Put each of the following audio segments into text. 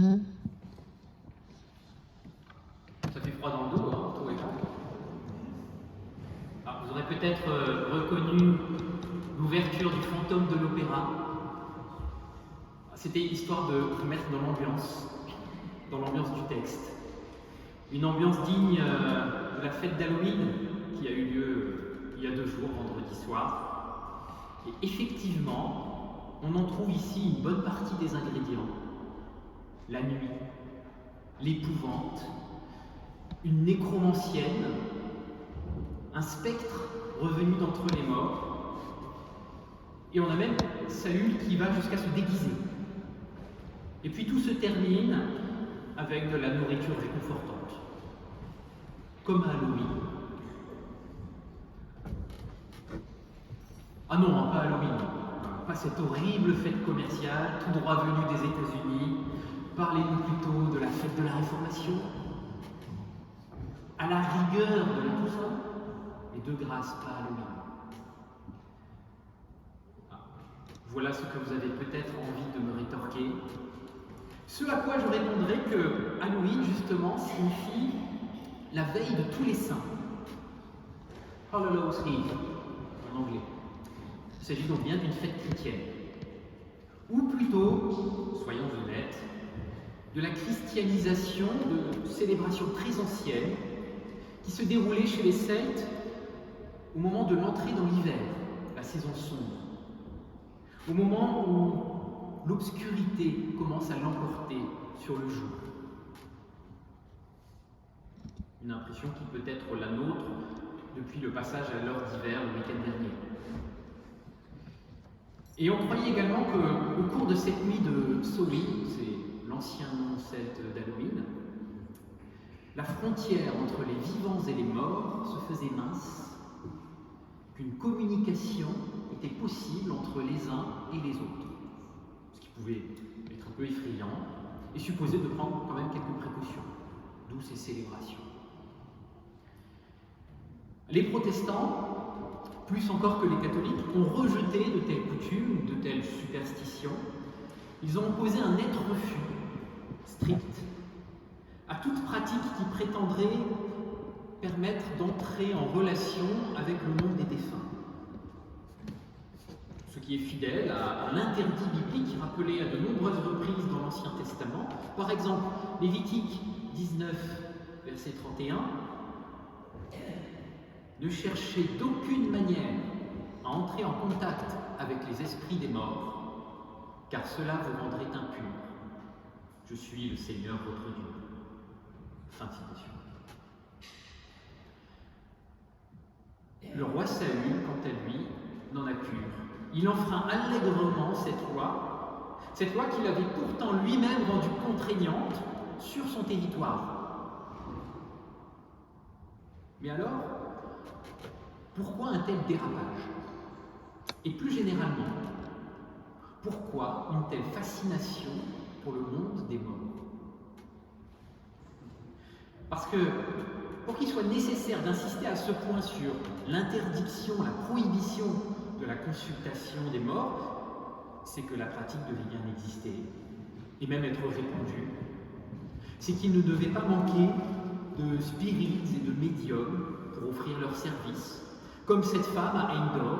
Ça fait froid dans le dos, hein, tout est là. Alors, vous aurez peut-être reconnu l'ouverture du fantôme de l'opéra. C'était histoire de vous mettre dans l'ambiance du texte. Une ambiance digne de la fête d'Halloween qui a eu lieu il y a 2 jours, vendredi soir. Et effectivement, on en trouve ici une bonne partie des ingrédients. La nuit, l'épouvante, une nécromancienne, un spectre revenu d'entre les morts, et on a même Saül qui va jusqu'à se déguiser. Et puis tout se termine avec de la nourriture réconfortante, comme à Halloween. Ah non, pas Halloween, pas cette horrible fête commerciale, tout droit venue des États-Unis. Parlez-nous plutôt de la fête de la Réformation, à la rigueur de la Toussaint, et de grâce, pas Halloween. Voilà ce que vous avez peut-être envie de me rétorquer. Ce à quoi je répondrai que Halloween, justement, signifie la veille de tous les saints. All Hallows Eve, en anglais. Il s'agit donc bien d'une fête chrétienne. Ou plutôt, soyons honnêtes, de la christianisation de célébrations très anciennes qui se déroulaient chez les Celtes au moment de l'entrée dans l'hiver, la saison sombre. Au moment où l'obscurité commence à l'emporter sur le jour. Une impression qui peut être la nôtre depuis le passage à l'heure d'hiver le week-end dernier. Et on croyait également qu'au cours de cette nuit de Samhain, c'est l'ancien nom celte d'Halloween, la frontière entre les vivants et les morts se faisait mince, qu'une communication était possible entre les uns et les autres, ce qui pouvait être un peu effrayant et supposait de prendre quand même quelques précautions, d'où ces célébrations. Les protestants, plus encore que les catholiques, ont rejeté de telles coutumes, de telles superstitions. Ils ont opposé un net refus strict à toute pratique qui prétendrait permettre d'entrer en relation avec le monde des défunts. Ce qui est fidèle à l'interdit biblique rappelé à de nombreuses reprises dans l'Ancien Testament. Par exemple, Lévitique 19, verset 31, « Ne cherchez d'aucune manière à entrer en contact avec les esprits des morts, car cela vous rendrait impurs. Je suis le Seigneur votre Dieu. » Fin de citation. Le roi Saül, quant à lui, n'en a cure. Il enfreint allègrement cette loi qu'il avait pourtant lui-même rendue contraignante sur son territoire. Mais alors, pourquoi un tel dérapage? Et plus généralement, pourquoi une telle fascination pour le monde des morts? Parce que, pour qu'il soit nécessaire d'insister à ce point sur l'interdiction, la prohibition de la consultation des morts, c'est que la pratique devait bien exister, et même être répandue. C'est qu'il ne devait pas manquer de spirites et de médiums pour offrir leurs services, comme cette femme à Endor,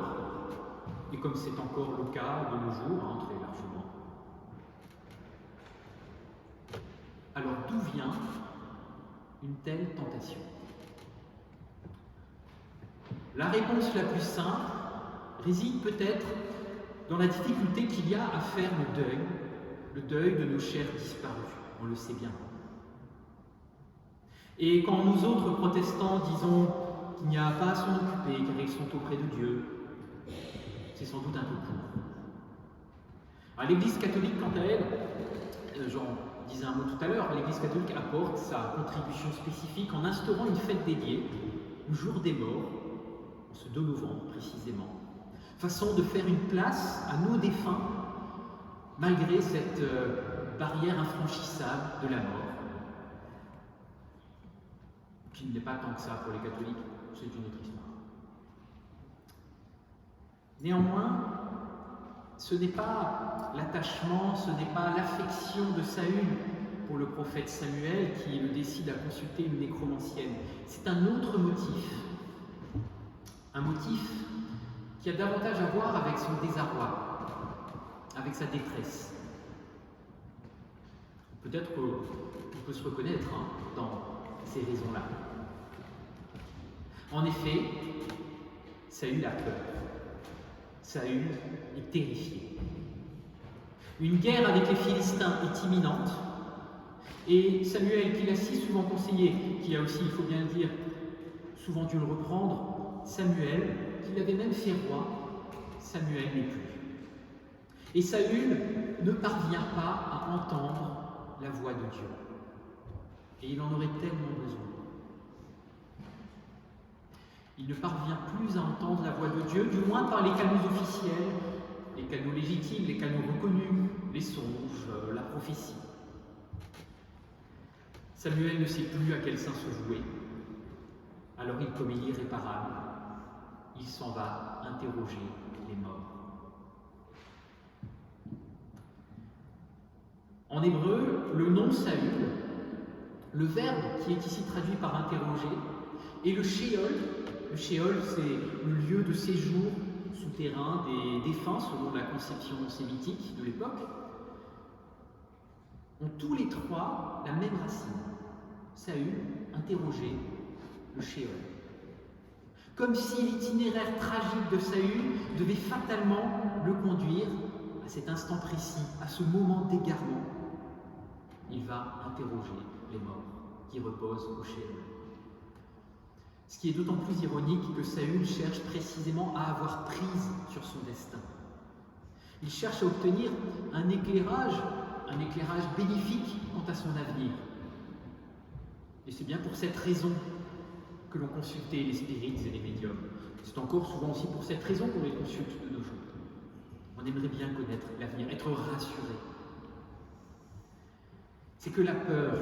et comme c'est encore le cas de nos jours, très largement. Alors d'où vient une telle tentation? La réponse la plus simple réside peut-être dans la difficulté qu'il y a à faire le deuil de nos chers disparus, on le sait bien. Et quand nous autres protestants disons qu'il n'y a pas à s'en occuper car ils sont auprès de Dieu, c'est sans doute un peu court. L'Église catholique, quant à elle, j'en disais un mot tout à l'heure, l'Église catholique apporte sa contribution spécifique en instaurant une fête dédiée, le jour des morts, en ce 2 novembre précisément, façon de faire une place à nos défunts malgré cette barrière infranchissable de la mort, qui ne l'est pas tant que ça pour les catholiques, c'est une autre histoire. Néanmoins, ce n'est pas l'attachement, ce n'est pas l'affection de Saül pour le prophète Samuel qui le décide à consulter une nécromancienne. C'est un autre motif. Un motif qui a davantage à voir avec son désarroi, avec sa détresse. Peut-être qu'on peut se reconnaître dans ces raisons-là. En effet, Saül a peur. Saül est terrifié. Une guerre avec les Philistins est imminente, et Samuel, qui l'a si souvent conseillé, qui a aussi, il faut bien le dire, souvent dû le reprendre, Samuel, qui l'avait même fait roi, Samuel n'est plus. Et Saül ne parvient pas à entendre la voix de Dieu. Et il en aurait tellement besoin. Il ne parvient plus à entendre la voix de Dieu, du moins par les canaux officiels, les canaux légitimes, les canaux reconnus, les songes, la prophétie. Samuel ne sait plus à quel saint se vouer. Alors il commet l'irréparable. Il s'en va interroger les morts. En hébreu, le nom Saül, le verbe qui est ici traduit par interroger, est le Sheol. Le Sheol, c'est le lieu de séjour souterrain des défunts, selon la conception sémitique de l'époque, ont tous les trois la même racine. Saül, interroger, le Sheol. Comme si l'itinéraire tragique de Saül devait fatalement le conduire à cet instant précis, à ce moment d'égarement. Il va interroger les morts qui reposent au Sheol. Ce qui est d'autant plus ironique que Saül cherche précisément à avoir prise sur son destin. Il cherche à obtenir un éclairage bénéfique quant à son avenir. Et c'est bien pour cette raison que l'on consultait les spirites et les médiums. C'est encore souvent aussi pour cette raison qu'on les consulte de nos jours. On aimerait bien connaître l'avenir, être rassuré. C'est que la peur,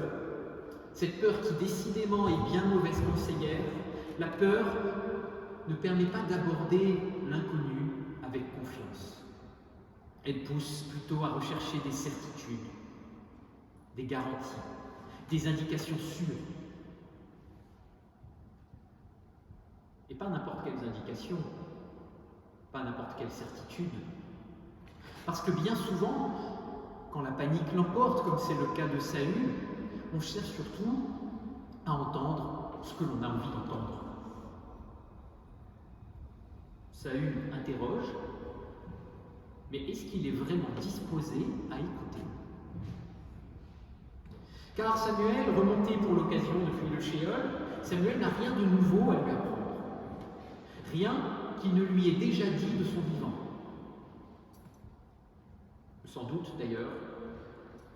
cette peur qui décidément est bien mauvaise conseillère, la peur ne permet pas d'aborder l'inconnu avec confiance. Elle pousse plutôt à rechercher des certitudes, des garanties, des indications sûres. Et pas n'importe quelles indications, pas n'importe quelle certitude. Parce que bien souvent, quand la panique l'emporte, comme c'est le cas de Saül, on cherche surtout à entendre ce que l'on a envie d'entendre. Saül interroge, mais est-ce qu'il est vraiment disposé à écouter? Car Samuel, remonté pour l'occasion depuis le Sheol, Samuel n'a rien de nouveau à lui apprendre. Rien qui ne lui ait déjà dit de son vivant. Sans doute, d'ailleurs,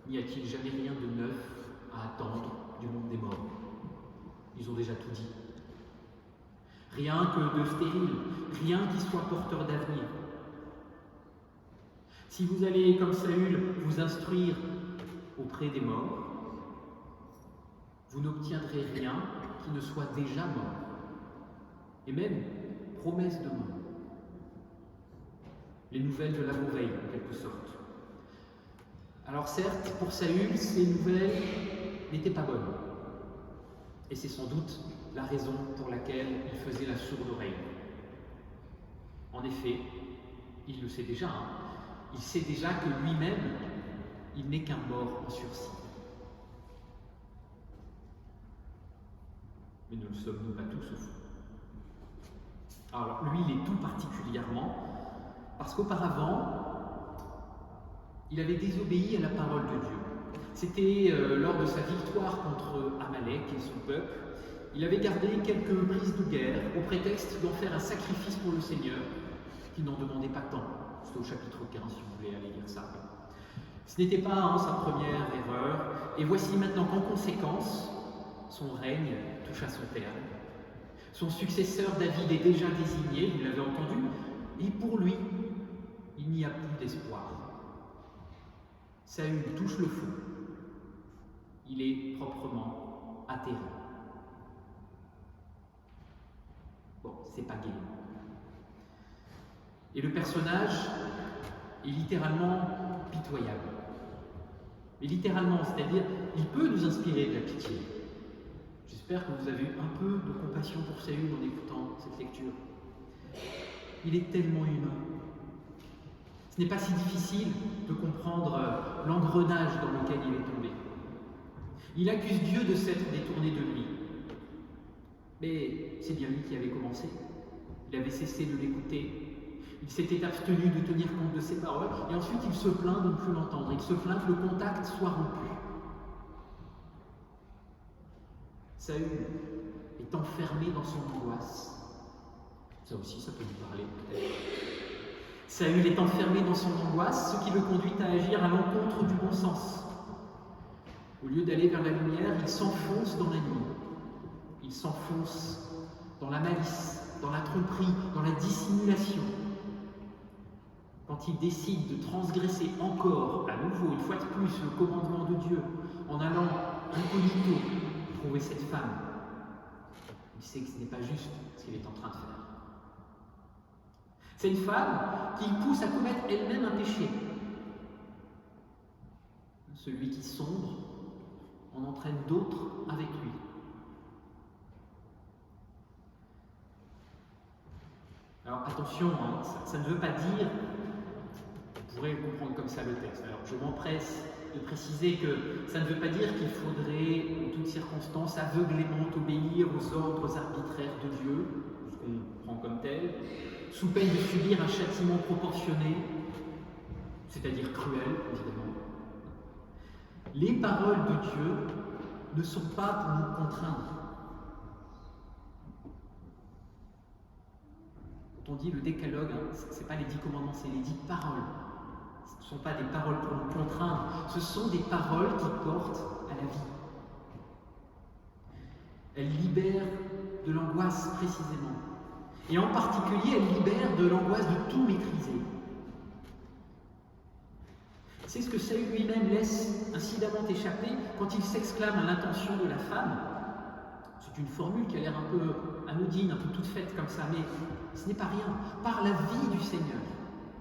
n'y a-t-il jamais rien de neuf à attendre du monde des morts. Ils ont déjà tout dit. Rien que de stérile, rien qui soit porteur d'avenir. Si vous allez, comme Saül, vous instruire auprès des morts, vous n'obtiendrez rien qui ne soit déjà mort. Et même promesse de mort. Les nouvelles de la veille, en quelque sorte. Alors certes, pour Saül, ces nouvelles n'étaient pas bonnes. Et c'est sans doute la raison pour laquelle il faisait la sourde oreille. En effet, il le sait déjà, il sait déjà que lui-même, il n'est qu'un mort en sursis. Mais ne le sommes-nous pas tous au fond? Alors lui, il est tout particulièrement, parce qu'auparavant, il avait désobéi à la parole de Dieu. C'était lors de sa victoire contre Amalek et son peuple. Il avait gardé quelques prises de guerre au prétexte d'en faire un sacrifice pour le Seigneur, qui n'en demandait pas tant. C'est au chapitre 15, si vous voulez aller lire ça. Ce n'était pas sa première erreur, et voici maintenant qu'en conséquence, son règne touche à son terme. Son successeur David est déjà désigné, vous l'avez entendu, et pour lui, il n'y a plus d'espoir. Saül touche le fond. Il est proprement atterré. Bon, c'est pas gai. Et le personnage est littéralement pitoyable. Mais littéralement, c'est-à-dire, il peut nous inspirer de la pitié. J'espère que vous avez eu un peu de compassion pour Saül en écoutant cette lecture. Il est tellement humain. Ce n'est pas si difficile de comprendre l'engrenage dans lequel il est tombé. Il accuse Dieu de s'être détourné de lui. Mais c'est bien lui qui avait commencé. Il avait cessé de l'écouter. Il s'était abstenu de tenir compte de ses paroles. Et ensuite, il se plaint de ne plus l'entendre. Il se plaint que le contact soit rompu. Saül est enfermé dans son angoisse. Ça aussi, ça peut vous parler peut-être. Saül est enfermé dans son angoisse, ce qui le conduit à agir à l'encontre du bon sens. Au lieu d'aller vers la lumière, il s'enfonce dans la nuit. Il s'enfonce dans la malice, dans la tromperie, dans la dissimulation. Quand il décide de transgresser encore, à nouveau, une fois de plus, le commandement de Dieu, en allant incognito trouver cette femme, il sait que ce n'est pas juste ce qu'il est en train de faire. C'est une femme qui le pousse à commettre elle-même un péché. Celui qui sombre en entraîne d'autres avec lui. Alors attention, ça ne veut pas dire, vous pourrez comprendre comme ça le texte, alors je m'empresse de préciser que ça ne veut pas dire qu'il faudrait, en toutes circonstances, aveuglément obéir aux ordres arbitraires de Dieu, ce qu'on prend comme tel, sous peine de subir un châtiment proportionné, c'est-à-dire cruel, évidemment. Les paroles de Dieu ne sont pas pour nous contraindre. Quand on dit le décalogue, ce n'est pas les 10 commandements, c'est les 10 paroles. Ce ne sont pas des paroles pour nous contraindre, ce sont des paroles qui portent à la vie. Elles libèrent de l'angoisse précisément. Et en particulier, elles libèrent de l'angoisse de tout maîtriser. C'est ce que Saül lui-même laisse incidemment échapper quand il s'exclame à l'intention de la femme. C'est une formule qui a l'air un peu anodine, un peu toute faite comme ça, mais ce n'est pas rien. Par la vie du Seigneur.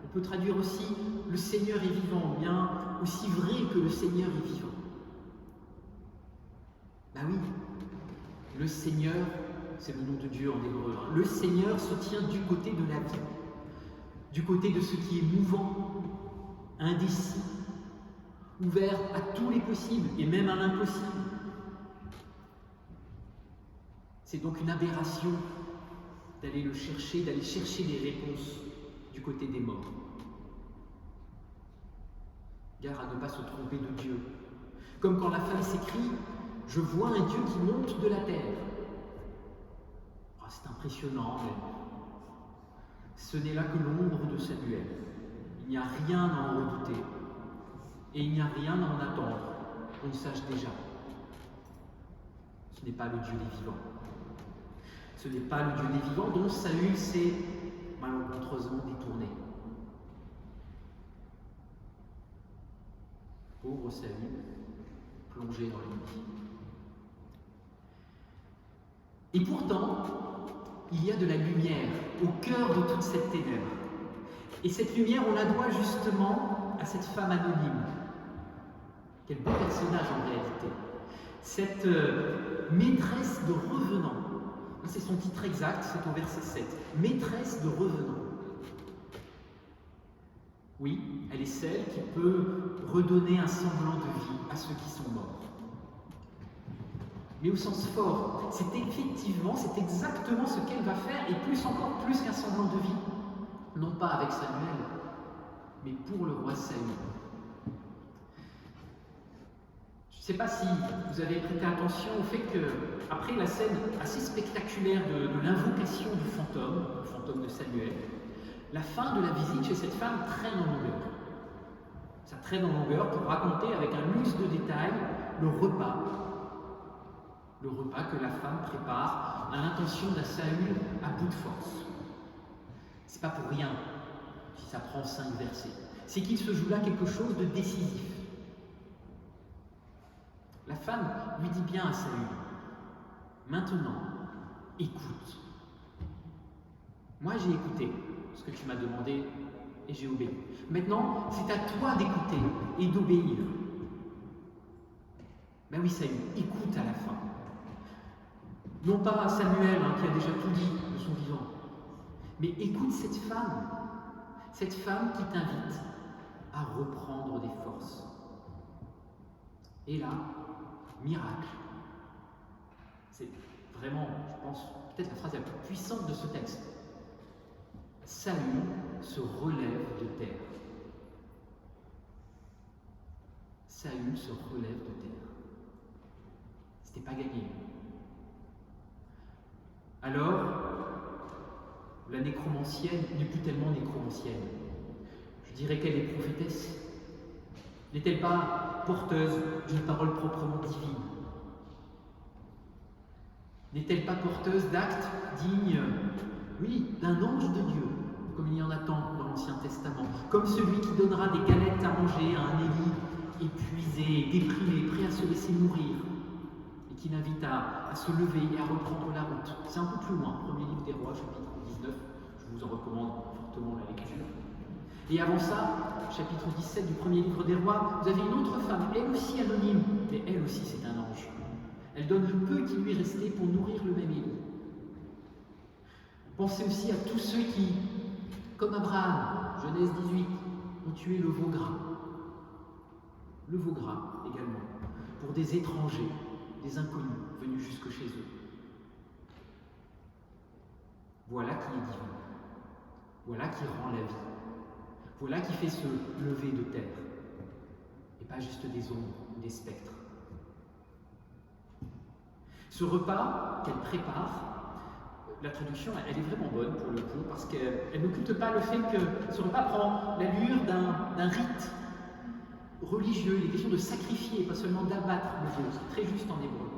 On peut traduire aussi « le Seigneur est vivant », ou bien « aussi vrai que le Seigneur est vivant ». Ben oui, le Seigneur, c'est le nom de Dieu en hébreu, le Seigneur se tient du côté de la vie, du côté de ce qui est mouvant, indécis, ouvert à tous les possibles et même à l'impossible. C'est donc une aberration d'aller le chercher, d'aller chercher des réponses du côté des morts. Gare à ne pas se tromper de Dieu. Comme quand la femme s'écrie « Je vois un Dieu qui monte de la terre ». Oh, c'est impressionnant, mais ce n'est là que l'ombre de Samuel. Il n'y a rien à en redouter. Et il n'y a rien à en attendre qu'on le sache déjà. Ce n'est pas le Dieu des vivants. Ce n'est pas le Dieu des vivants dont Saül s'est malencontreusement détourné. Pauvre Saül, plongé dans la nuit. Et pourtant, il y a de la lumière au cœur de toute cette ténèbre. Et cette lumière, on la doit justement à cette femme anonyme. Quel beau personnage en réalité. Cette maîtresse de revenants. C'est son titre exact, c'est au verset 7. Maîtresse de revenants. Oui, elle est celle qui peut redonner un semblant de vie à ceux qui sont morts. Mais au sens fort, c'est exactement ce qu'elle va faire, et encore plus qu'un semblant de vie. Non pas avec Samuel, mais pour le roi Saül. Je ne sais pas si vous avez prêté attention au fait que, après la scène assez spectaculaire de l'invocation du fantôme de Samuel, la fin de la visite chez cette femme traîne en longueur. Ça traîne en longueur pour raconter avec un luxe de détails le repas que la femme prépare à l'intention d'un Saül à bout de force. C'est pas pour rien si ça prend 5 versets. C'est qu'il se joue là quelque chose de décisif. La femme lui dit bien à Saül, maintenant, écoute. Moi j'ai écouté ce que tu m'as demandé et j'ai obéi. Maintenant, c'est à toi d'écouter et d'obéir. Ben oui, Saül, écoute à la fin. Non pas Samuel, qui a déjà tout dit de son vivant, mais écoute cette femme qui t'invite à reprendre des forces. Et là, miracle. C'est vraiment, je pense, peut-être la phrase la plus puissante de ce texte. Saül se relève de terre. Saül se relève de terre. C'était pas gagné. Alors, la nécromancienne n'est plus tellement nécromancienne. Je dirais qu'elle est prophétesse. N'est-elle pas porteuse d'une parole proprement divine? N'est-elle pas porteuse d'actes dignes, oui, d'un ange de Dieu, comme il y en a tant dans l'Ancien Testament, comme celui qui donnera des galettes à manger à un Élie épuisé, déprimé, prêt à se laisser mourir, et qui l'invite à se lever et à reprendre la route. C'est un peu plus loin, premier livre des Rois, chapitre 19, je vous en recommande fortement la lecture. Et avant ça, chapitre 17 du premier livre des Rois, vous avez une autre femme, elle aussi anonyme, mais elle aussi c'est un ange. Elle donne le peu qui lui restait pour nourrir le même Élie. Pensez aussi à tous ceux qui, comme Abraham, Genèse 18, ont tué le veau gras. Le veau gras également, pour des étrangers, des inconnus venus jusque chez eux. Voilà qui est divin. Voilà qui rend la vie. Voilà qui fait se lever de terre, et pas juste des ombres ou des spectres. Ce repas qu'elle prépare, la traduction, elle est vraiment bonne pour le coup, parce qu'elle n'occulte pas le fait que ce repas prend l'allure d'un rite religieux. Il est question de sacrifier, pas seulement d'abattre le veau. C'est très juste en hébreu.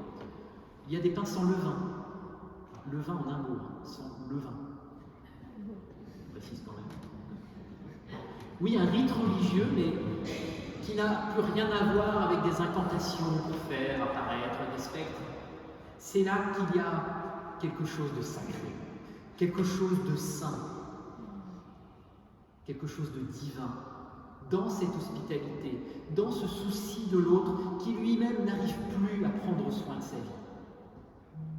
Il y a des pains sans levain. Levain en un mot, sans levain. Je précise quand même. Oui, un rite religieux, mais qui n'a plus rien à voir avec des incantations pour faire apparaître des spectres. C'est là qu'il y a quelque chose de sacré, quelque chose de saint, quelque chose de divin, dans cette hospitalité, dans ce souci de l'autre qui lui-même n'arrive plus à prendre soin de sa vie.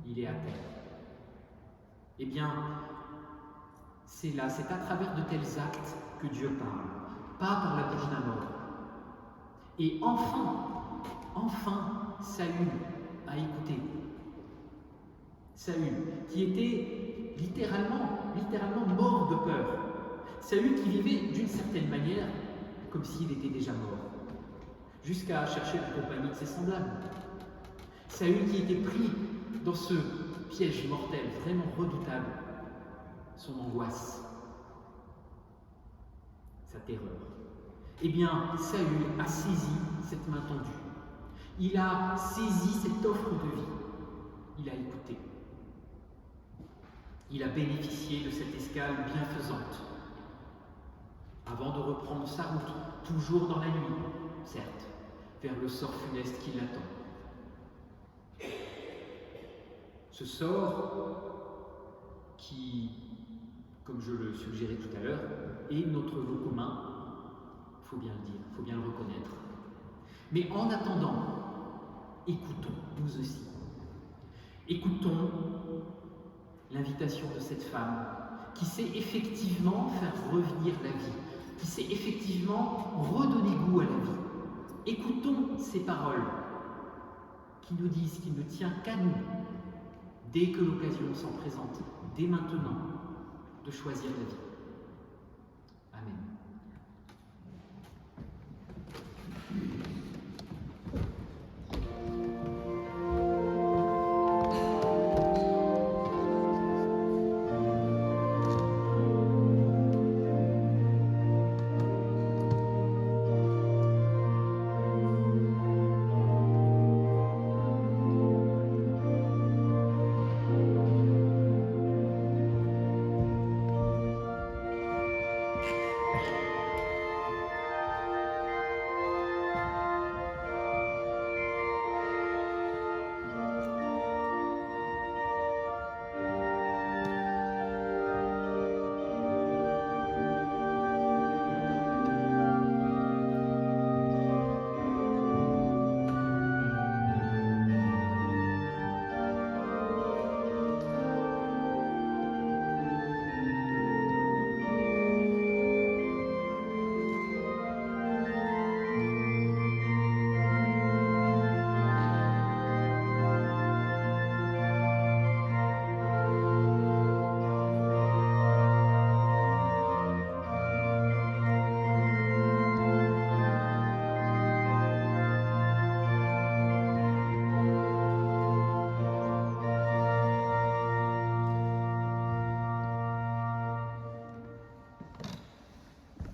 Il est à terre. Eh bien, c'est là, c'est à travers de tels actes que Dieu parle, pas par la bouche d'un mort. Et enfin, Saül a écouté. Saül, qui était littéralement mort de peur. Saül qui vivait d'une certaine manière comme s'il était déjà mort, jusqu'à chercher la compagnie de ses semblables. Saül qui était pris dans ce piège mortel, vraiment redoutable, son angoisse, sa terreur. Eh bien, Saül a saisi cette main tendue. Il a saisi cette offre de vie. Il a écouté. Il a bénéficié de cette escale bienfaisante, avant de reprendre sa route, toujours dans la nuit, certes, vers le sort funeste qui l'attend. Ce sort qui, comme je le suggérais tout à l'heure, est notre lot commun, il faut bien le dire, il faut bien le reconnaître. Mais en attendant, écoutons, nous aussi. Écoutons l'invitation de cette femme qui sait effectivement faire revenir la vie, qui sait effectivement redonner goût à la vie. Écoutons ces paroles qui nous disent qu'il ne tient qu'à nous, dès que l'occasion s'en présente, dès maintenant, de choisir la vie.